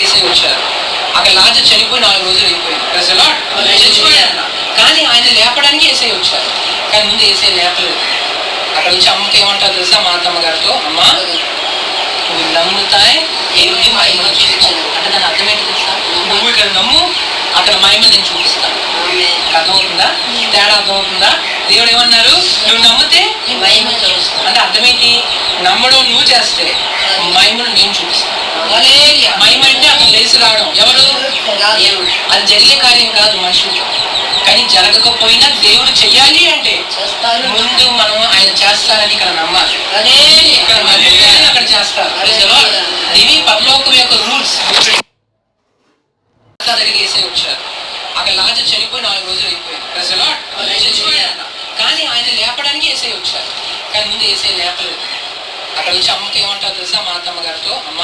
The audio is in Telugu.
ఏసై వచ్చారు. అక్కడ లాజరు చనిపోయి 4 రోజులు అయిపోయింది. Praise the Lord. చచ్చిపోయాడు. కానీ ఆయన లేపడానికి ఏసై వచ్చారు. కానీ ముందు ఏసై లేపలేదు. అక్కడ వచ్చి అమ్మకి ఏమంటారు తెలుసా, మా అత్తమ్మ గారితో, అమ్మ నువ్వు నమ్ముతాయి దేవుని మహిమ చూపించదు అంటే దాని అర్థం ఏంటి తెలుసా, నువ్వు ఇక్కడ నమ్ము, అక్కడ మహిమ నేను చూపిస్తాను. అర్థమవుతుందా? తేడా అర్థమవుతుందా? దేవుడు ఏమన్నారు, నువ్వు నమ్మితే మహిమ చూపిస్తాను అంటే అర్థం ఏంటి, నమ్మడం నువ్వు చేస్తే మహిమను నేను చూపిస్తాను. మహిమ అంటే అక్కడ లేచి రావడం, ఎవరు? అది జరిగే కార్యం కాదు మనుషులు. కానీ జరగకపోయినా దేవుడు చెయ్యాలి అంటే ముందు మనం ఆయన చేస్తారని ఇక్కడ నమ్మాలి. ఇక్కడ నమ్మితే అక్కడ చేస్తారు. ఇవి పరలోకం యొక్క రూల్స్. దగ్గరికి ఏసై వచ్చారు. అక్కడ లాజరు చనిపోయి 4 రోజులు అయిపోయింది. Praise the Lord. చచ్చిపోయాడు. కానీ ఆయన లేపడానికి ఏసై వచ్చారు. కానీ ముందు ఏసై లేపలేదు. అక్కడ వచ్చి అమ్మకి ఏమంటారు తెలుసా, మా అత్తమ్మ గారితో, అమ్మ